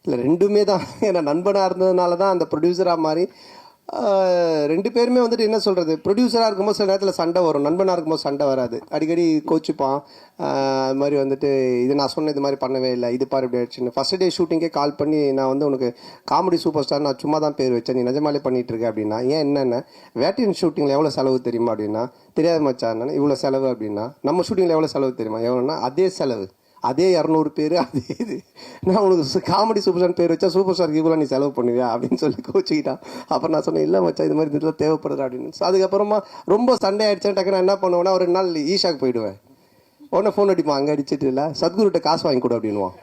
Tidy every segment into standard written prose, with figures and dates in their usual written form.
இல்லை ரெண்டுமே தான். ஏன்னா நண்பனாக இருந்ததுனால தான் அந்த ப்ரொடியூசராக மாறி 2 பேருமே வந்துட்டு என்ன சொல்கிறது, ப்ரொடியூசராக இருக்கும்போது சில நேரத்தில் சண்டை வரும், நண்பனாக இருக்கும்போது சண்டை வராது, அடிக்கடி கோச்சிப்பான். அது மாதிரி வந்துட்டு இது நான் சொன்ன இது மாதிரி பண்ணவே இல்லை, இது பாரு இப்படி ஆயிடுச்சுன்னு. ஃபஸ்ட் டே ஷூட்டிங்கே கால் பண்ணி நான் வந்து உனக்கு காமெடி சூப்பர் ஸ்டார் நான் சும்மா தான் பேர் வச்சேன், நீ நிஜமாலே பண்ணிகிட்டு இருக்க அப்படின்னா. ஏன் என்னென்ன வேட்டையின் ஷூட்டிங்கில் எவ்வளோ செலவு தெரியுமா அப்படின்னா, தெரியாத மச்சான் இவ்வளோ செலவு அப்படின்னா. நம்ம ஷூட்டிங்கில் எவ்வளோ செலவு தெரியுமா, எவ்வளோன்னா அதே செலவு, அதே 200 பேர், அதே இது. நான் உனக்கு காமெடி சூப்பர் ஸ்டார் பேர் வச்சா சூப்பர் ஸ்டாருக்கு இவ்வளோ நீ செலவு பண்ணுவியா அப்படின்னு சொல்லி கோச்சிக்கிட்டான். அப்புறம் நான் சொன்னேன், இல்லை மச்சா இது மாதிரி இதில் தேவைப்படுது அப்படின்னு. ஸோ அதுக்கப்புறமா ரொம்ப சண்டே ஆகிடுச்சேன். டக்குன்னு நான் என்ன பண்ணுவேன்னா, ஒரு 2 நாள் ஈஷாக்கு போயிடுவேன். உடனே ஃபோன் அடிப்பான், அங்கே அடிச்சிட்டு இல்லை சத்குருட்ட காசு வாங்கி கொடு அப்படின்வான்.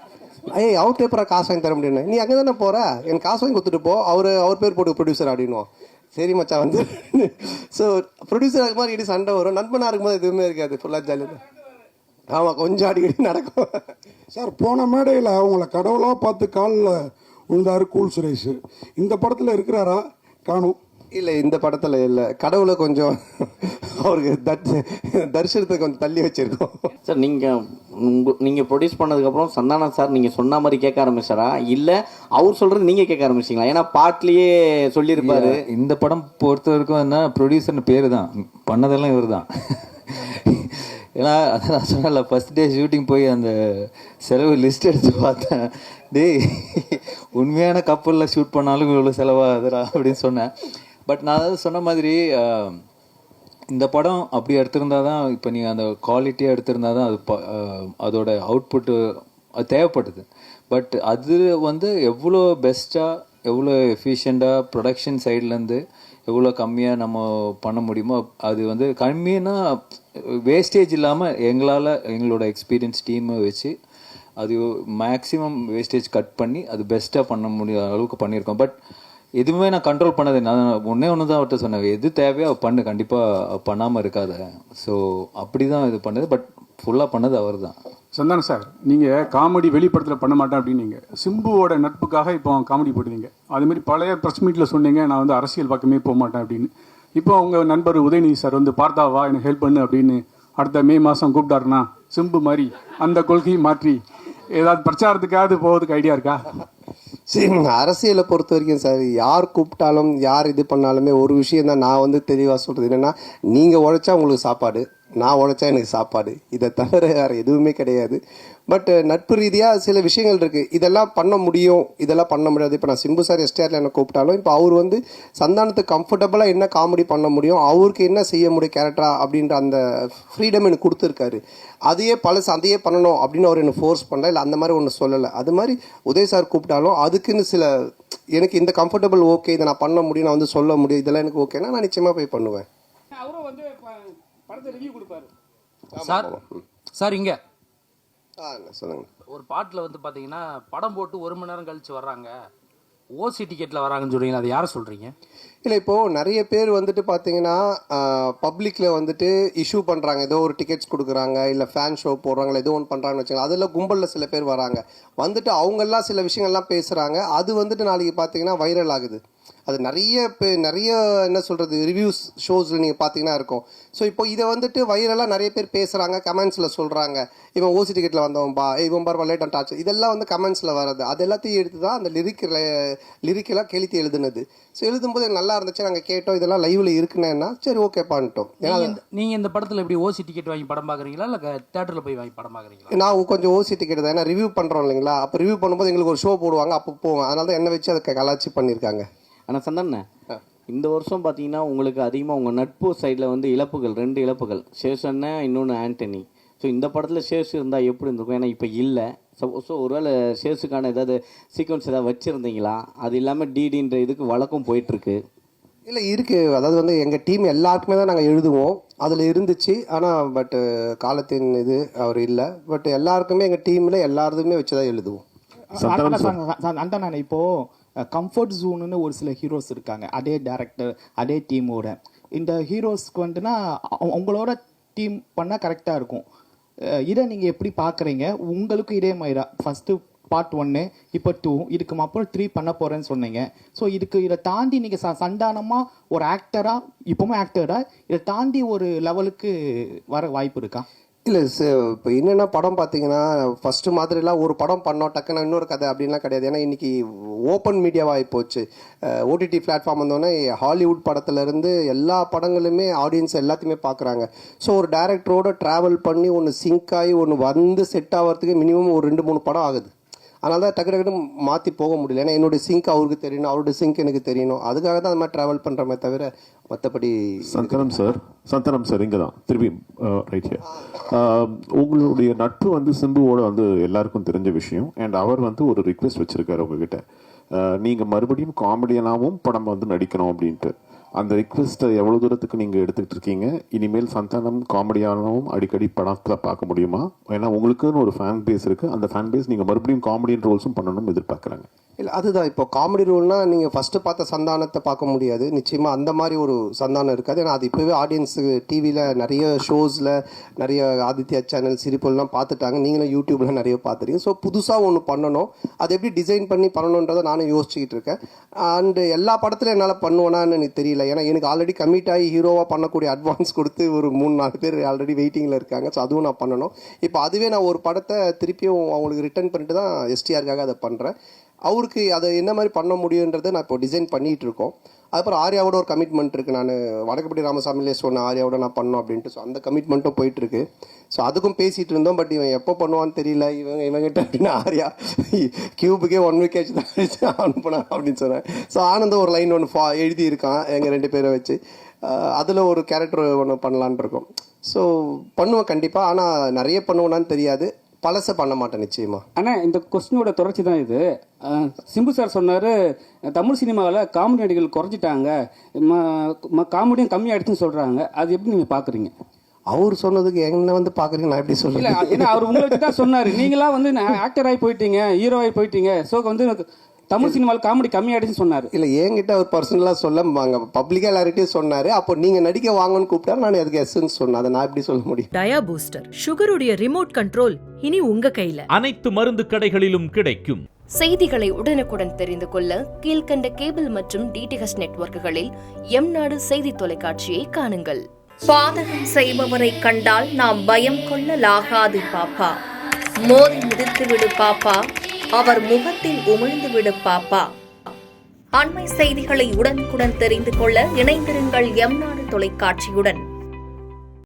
ஏய் அவர் பேப்பராக காசு வாங்கி தர முடியும், நீ அங்கே தானே போகிற, எனக்கு காசு வாங்கி கொடுத்துட்டு போ, அவர் பேர் போட்டு ப்ரொடியூசர் அப்படின்வான். சரி மச்சா வந்து. ஸோ ப்ரொடியூசர் ஆகும் மாதிரி இடி சண்டை வரும், நண்பனாக இருக்கும்போது எதுவுமே இருக்காது, ஃபுல்லாக ஜாலியாக. ஆமாம், கொஞ்சம் அடிக்கடி நடக்கும் சார். போன மேடையில் அவங்கள கடவுளாக பார்த்து காலில் விழுந்தார் கூல் சுரேஷ். இந்த படத்தில் இருக்கிறாரா? காணும். இல்லை, இந்த படத்தில் இல்லை. கடவுளை கொஞ்சம் அவருக்கு தரிசனத்தை கொஞ்சம் தள்ளி வச்சுருக்கோம் சார். நீங்கள் ப்ரொடியூஸ் பண்ணதுக்கப்புறம் சந்தானம் சார் நீங்கள் சொன்ன மாதிரி கேட்க ஆரம்பிச்சாரா, இல்லை அவர் சொல்கிறது நீங்கள் கேட்க ஆரம்பிச்சிங்களா? ஏன்னா பாட்டிலேயே சொல்லியிருப்பாரு. இந்த படம் பொறுத்த வரைக்கும் என்ன, ப்ரொடியூசர்னு பேர் தான், பண்ணதெல்லாம் இவர் தான். ஏன்னா அதை நான் சொன்னல, ஃபஸ்ட் டே ஷூட்டிங் போய் அந்த செலவு லிஸ்ட் எடுத்து பார்த்தேன். டேய் உண்மையான கப்பலில் ஷூட் பண்ணாலும் இவ்வளோ செலவாகுதுடா அப்படின்னு சொன்னேன். பட் நான் அதாவது சொன்ன மாதிரி இந்த படம் அப்படி எடுத்திருந்தா தான், இப்போ நீங்கள் அந்த குவாலிட்டியாக எடுத்திருந்தா தான் அது அதோட அவுட்புட்டு அது தேவைப்படுது. பட் அது வந்து எவ்வளோ பெஸ்ட்டாக, எவ்வளோ எஃபிஷியண்ட்டாக ப்ரொடக்ஷன் சைட்லேருந்து எவ்வளோ கம்மியாக நம்ம பண்ண முடியுமோ, அது வந்து கம்மியாக வேஸ்டேஜ் இல்லாமல் எங்களால் எங்களோட எக்ஸ்பீரியன்ஸ் டீமை வச்சு அது மேக்ஸிமம் வேஸ்டேஜ் கட் பண்ணி அது பெஸ்ட்டாக பண்ண முடிய அளவுக்கு பண்ணியிருக்கோம். பட் எதுவுமே நான் கண்ட்ரோல் பண்ணது, நான் ஒன்று தான் அவர்கிட்ட சொன்னேன், எது தேவையோ பண்ணு, கண்டிப்பாக பண்ணாமல் இருக்காத. ஸோ அப்படி தான் இது பண்ணது. பட் ஃபுல்லாக பண்ணது அவர் தான். சந்தானம் சார், நீங்கள் காமெடி வெளிப்படத்தில் பண்ண மாட்டேன் அப்படின்னீங்க. சிம்புவோட நட்புக்காக இப்போ காமெடி போடுவீங்க. அதுமாரி பழைய ப்ரெஸ் மீட்டில் சொன்னீங்க, நான் வந்து அரசியல் பக்கமே போக மாட்டேன் அப்படின்னு. இப்போ உங்கள் நண்பர் உதயநிதி சார் வந்து பார்த்தாவா எனக்கு ஹெல்ப் பண்ணு அப்படின்னு அடுத்த மே மாதம் கூப்பிட்டாருன்னா, சிம்பு மாதிரி அந்த கொள்கையை மாற்றி ஏதாவது பிரச்சாரத்துக்காவது போகிறதுக்கு ஐடியா இருக்கா? சரி, அரசியலை பொறுத்த வரைக்கும் சார், யார் கூப்பிட்டாலும் யார் இது பண்ணாலுமே ஒரு விஷயம் தான் நான் வந்து தெளிவாக சொல்கிறது என்னென்னா, நீங்கள் உழைச்சா உங்களுக்கு சாப்பாடு, நான் உழைச்சா எனக்கு சாப்பாடு, இதை தவிர வேறு எதுவுமே கிடையாது. பட் நட்பு ரீதியாக சில விஷயங்கள் இருக்குது, இதெல்லாம் பண்ண முடியும், இதெல்லாம் பண்ண முடியாது. இப்போ நான் சிம்பு சார் எஸ்டிஆரில் என்ன கூப்பிட்டாலும் இப்போ அவர் வந்து சந்தானத்துக்கு கம்ஃபர்டபுளாக என்ன காமெடி பண்ண முடியும், அவருக்கு என்ன செய்ய முடியும் கேரக்டரா அப்படின்ற அந்த ஃப்ரீடம் எனக்கு கொடுத்துருக்காரு. அதையே அதையே பண்ணணும் அப்படின்னு அவர் என்ன ஃபோர்ஸ் பண்ணல, இல்லை அந்த மாதிரி ஒன்று சொல்லலை. அது மாதிரி உதய் சார் கூப்பிட்டாலும் அதுக்குன்னு சில எனக்கு இந்த கம்ஃபர்டபுள் ஓகே, இதை நான் பண்ண முடியும், நான் வந்து சொல்ல முடியும், இதெல்லாம் எனக்கு ஓகேனா நான் நிச்சயமாக போய் பண்ணுவேன். அவரும் வந்து படத்தை ரிவ்யூ கொடுப்பாரு சார். சார் இங்க சொல்லுங்க. ஒரு பாட்டில் வந்து பார்த்தீங்கன்னா படம் போட்டு 1 மணி நேரம் கழிச்சு வர்றாங்க, ஓசி டிக்கெட்டில் வராங்கன்னு சொல்கிறீங்களா, அதை யாரை சொல்கிறீங்க? இல்லை, இப்போது நிறைய பேர் வந்துட்டு பார்த்தீங்கன்னா பப்ளிக்கில் வந்துட்டு இஷ்யூ பண்ணுறாங்க, ஏதோ ஒரு டிக்கெட்ஸ் கொடுக்குறாங்க, இல்லை ஃபேன் ஷோ போடுறாங்களா, ஏதோ ஒன்று பண்ணுறாங்கன்னு வச்சுக்கோங்க. அதில் கும்பலில் சில பேர் வராங்க, வந்துட்டு அவங்கெல்லாம் சில விஷயங்கள்லாம் பேசுகிறாங்க. அது வந்துட்டு நாளைக்கு பார்த்தீங்கன்னா வைரல் ஆகுது. அது நிறைய என்ன சொல்கிறது, ரிவ்யூஸ் ஷோஸில் நீங்கள் பார்த்தீங்கன்னா இருக்கும். ஸோ இப்போ இதை வந்துட்டு வைரலாக நிறைய பேர் பேசுகிறாங்க, கமெண்ட்ஸில் சொல்கிறாங்க, இவன் ஓசி டிக்கெட்டில் வந்தவன்பா, இவன் பார் லேட் அண்ட் டாச், இதெல்லாம் வந்து கமெண்ட்ஸில் வர்றது. அது எல்லாத்தையும் எடுத்து தான் அந்த லிரிக்கெல்லாம் கெளுத்தி எழுதுனது. ஸோ எழுதும்போது எனக்கு நல்லா இருந்துச்சு, நாங்கள் கேட்டோம், இதெல்லாம் லைவில் இருக்குன்னா சரி ஓகே பண்ணிட்டோம். ஏன்னா நீங்கள் இந்த படத்தில் எப்படி ஓசி டிக்கெட் வாங்கி படம் பார்க்குறீங்களா, இல்லை தேட்டரில் போய் வாங்கி படம் பார்க்குறீங்களா? நான் கொஞ்சம் ஓசி டிக்கெட் தான், ஏன்னா ரிவ்யூ பண்ணுறோம் இல்லைங்களா, அப்போ ரிவ்யூ பண்ணும்போது எங்களுக்கு ஒரு ஷோ போடுவாங்க, அப்போ போவோம். அதனால தான் என்ன வச்சு அதை கலாச்சி பண்ணியிருக்காங்க. ஆனால் சந்தானே, இந்த வருஷம் பார்த்தீங்கன்னா உங்களுக்கு அதிகமாக உங்கள் நட்பு சைடில் வந்து இழப்புகள், 2 இழப்புகள், சேஷன்னா இன்னொன்று ஆண்டனி. ஸோ இந்த படத்தில் சேஷ் இருந்தால் எப்படி இருந்திருக்கும்? ஏன்னா இப்போ இல்லை. ஸோ ஒருவேளை சேஷுக்கான ஏதாவது சீக்வன்ஸ் ஏதாவது வச்சுருந்தீங்களா? அது இல்லாமல் டிடின்ற இதுக்கு வழக்கம் போயிட்டுருக்கு. இல்லை இருக்குது, அதாவது வந்து எங்கள் டீம் எல்லாருக்குமே தான் நாங்கள் எழுதுவோம், அதில் இருந்துச்சு. ஆனால் பட்டு காலத்தின் இது அவர் இல்லை. பட் எல்லாருக்குமே எங்கள் டீமில் எல்லாருமே வச்சு தான் எழுதுவோம். அந்த நான் இப்போது கம்ஃபர்ட் ஜோனுன்னு ஒரு சில ஹீரோஸ் இருக்காங்க, அதே டேரக்டர் அதே டீமோட. இந்த ஹீரோஸ்க்கு வந்துன்னா உங்களோட டீம் பண்ணால் கரெக்டாக இருக்கும். இதை நீங்கள் எப்படி பார்க்குறீங்க? உங்களுக்கு இதே மாதிரி தான் ஃபஸ்ட்டு பார்ட் 1, இப்போ 2, இதுக்கு அப்புறம் 3 பண்ண போகிறேன்னு சொன்னீங்க. ஸோ இதை தாண்டி நீங்கள் சந்தானமாக ஒரு ஆக்டராக, இப்போவும் ஆக்டராக இதை தாண்டி ஒரு லெவலுக்கு வர வாய்ப்பு இருக்கா? இல்லை இப்போ என்னென்னா படம் பார்த்தீங்கன்னா ஃபஸ்ட்டு மாதிரிலாம் ஒரு படம் பண்ணோம் டக்குன்னு இன்னொரு கதை அப்படின்லாம் கிடையாது. ஏன்னா இன்றைக்கி ஓப்பன் மீடியாவாகி போச்சு. ஓடிடி பிளாட்ஃபார்ம் வந்தோடனே ஹாலிவுட் படத்துலேருந்து எல்லா படங்களுமே ஆடியன்ஸ் எல்லாத்தையுமே பார்க்குறாங்க. ஸோ ஒரு டேரக்டரோட ட்ராவல் பண்ணி ஒன்று சிங்க் ஆகி ஒன்று வந்து செட் ஆகிறதுக்கு மினிமம் ஒரு 2-3 படம் ஆகுது. அதனால தான் டக்கு டக்குன்னு மாற்றி போக முடியல. ஏன்னா என்னுடைய சிங்க் அவருக்கு தெரியணும், அவருடைய சிங்க் எனக்கு தெரியணும். அதுக்காக தான் அது மாதிரி ட்ராவல் பண்ணுறமே தவிர மற்றபடி. சந்தனம் சார் இங்கே தான் திருப்பி ரைட் ஹியர். உங்களுடைய நட்பு வந்து சிம்புவோட வந்து எல்லாருக்கும் தெரிஞ்ச விஷயம். அண்ட் அவர் வந்து ஒரு ரிக்வெஸ்ட் வச்சுருக்காரு உங்ககிட்ட, நீங்கள் மறுபடியும் காமெடியனாகவும் படம் வந்து நடிக்கணும் அப்படின்ட்டு. அந்த ரிக்வெஸ்ட்டை எவ்வளோ தூரத்துக்கு நீங்கள் எடுத்துக்கிட்டு இருக்கீங்க? இனிமேல் சந்தானம் காமெடியானவும் அடிக்கடி படத்தில் பார்க்க முடியுமா? ஏன்னா உங்களுக்குன்னு ஒரு ஃபேன் பேஸ் இருக்குது. அந்த ஃபேன் பேஸ் நீங்கள் மறுபடியும் காமெடியன் ரோல்ஸும் பண்ணணும்னு எதிர்பார்க்குறாங்க. இல்லை அதுதான் இப்போ காமெடி ரோல்னால் நீங்கள் ஃபஸ்ட்டு பார்த்த சந்தானத்தை பார்க்க முடியாது. நிச்சயமாக அந்த மாதிரி ஒரு சந்தானம் இருக்காது. ஏன்னா அது இப்போவே ஆடியன்ஸுக்கு டிவியில் நிறைய ஷோஸில் நிறைய ஆதித்யா சேனல் சிரிப்பெல்லாம் பார்த்துட்டாங்க. நீங்களும் யூடியூப்பில் நிறைய பார்த்துருக்கீங்க. ஸோ புதுசாக ஒன்று பண்ணணும், அது எப்படி டிசைன் பண்ணி பண்ணணுன்றதை நானும் யோசிச்சுக்கிட்டு இருக்கேன். அண்டு எல்லா படத்துலையும் என்னால் பண்ணுவேனான்னு எனக்கு தெரியல. ஏன்னா எனக்கு ஆல்ரெடி கமிட் ஆகி ஹீரோவாக பண்ணக்கூடிய அட்வான்ஸ் கொடுத்து ஒரு 3-4 பேர் ஆல்ரெடி வெயிட்டிங்கில் இருக்காங்க. ஸோ அதுவும் நான் பண்ணணும். இப்போ அதுவே நான் ஒரு படத்தை திருப்பியும் அவங்களுக்கு ரிட்டர்ன் பண்ணிட்டு தான் எஸ்டிஆருக்காக அதை பண்ணுறேன். அவருக்கு அதை என்ன மாதிரி பண்ண முடியுன்றதை நான் இப்போ டிசைன் பண்ணிகிட்டு இருக்கோம். அதுக்கப்புறம் ஆர்யாவோட ஒரு கமிட்மெண்ட் இருக்குது. நான் வடக்குப்பட்டி ராமசாமிலே சொன்னேன் ஆர்யாவோட நான் பண்ணோம் அப்படின்ட்டு. ஸோ அந்த கமிட்மெண்ட்டும் போயிட்டுருக்கு. ஸோ அதுக்கும் பேசிகிட்டு இருந்தோம். பட் இவன் எப்போ பண்ணுவான்னு தெரியல. இவங்கிட்ட அப்படின்னா ஆர்யா கியூபுக்கே 1 week தான் அனுப்புனேன் அப்படின்னு சொன்னேன். ஸோ ஆனந்தம் ஒரு லைன் ஒன்று எழுதியிருக்கான் எங்கள் 2 பேரை வச்சு. அதில் ஒரு கேரக்டர் ஒன்று பண்ணலான் இருக்கோம். ஸோ பண்ணுவேன் கண்டிப்பாக. ஆனால் நிறைய பண்ணுவேனான்னு தெரியாது. பழசை பண்ண மாட்டேன் நிச்சயமா. ஆனால் இந்த கொஸ்டினோட தொடர்ச்சி தான் இது. சிம்பு சார் சொன்னார் தமிழ் சினிமாவில் காமெடி நடிகர்கள் குறைஞ்சிட்டாங்க, காமெடியும் கம்மியாகிடுச்சுன்னு சொல்கிறாங்க. அது எப்படி நீங்கள் பார்க்குறீங்க? அவர் சொன்னதுக்கு என்ன வந்து பார்க்குறீங்க, நான் எப்படி சொல்ல? இல்லை, ஏன்னா அவர் உங்களை வச்சு தான் சொன்னார். நீங்களாம் வந்து ஆக்டர் ஆகி போயிட்டீங்க, ஹீரோ ஆகி போயிட்டீங்க, ஸோ வந்து தமிழ் சினிமாவில் காமெடி கம்மியாயிடுச்சுன்னு சொன்னார். இல்லை, என்கிட்ட அவர் பர்சனலாக சொல்ல பப்ளிக்காக எல்லார்கிட்டையும் சொன்னார். அப்போ நீங்கள் நடிக்க வாங்கன்னு கூப்பிட்டா நான் அதுக்கு எஸ்ன்னு சொன்னேன். அதை நான் எப்படி சொல்ல முடியும்? டயா பூஸ்டர் சுகருடைய ரிமோட் கண்ட்ரோல் இனி உங்க கையில. அனைத்து மருந்து கடைகளிலும் கிடைக்கும். செய்திகளை உடனுக்குடன் தெரிந்து கொள்ள கீழ்கண்ட கேபிள் மற்றும் டிடிஹெச் நெட்வொர்க்குகளில் எம்நாடு செய்தி தொலைக்காட்சியை காணுங்கள். பாதகம் செய்பவரை கண்டால் நாம் பயம் கொள்ளலாகாது பாப்பா. மோதி மிதித்து விடு பாப்பா, அவர் முகத்தில் உமிழ்ந்து விடு பாப்பா. அண்மை செய்திகளை உடனுக்குடன் தெரிந்து கொள்ள இணைந்திருங்கள் எம்நாடு தொலைக்காட்சியுடன்.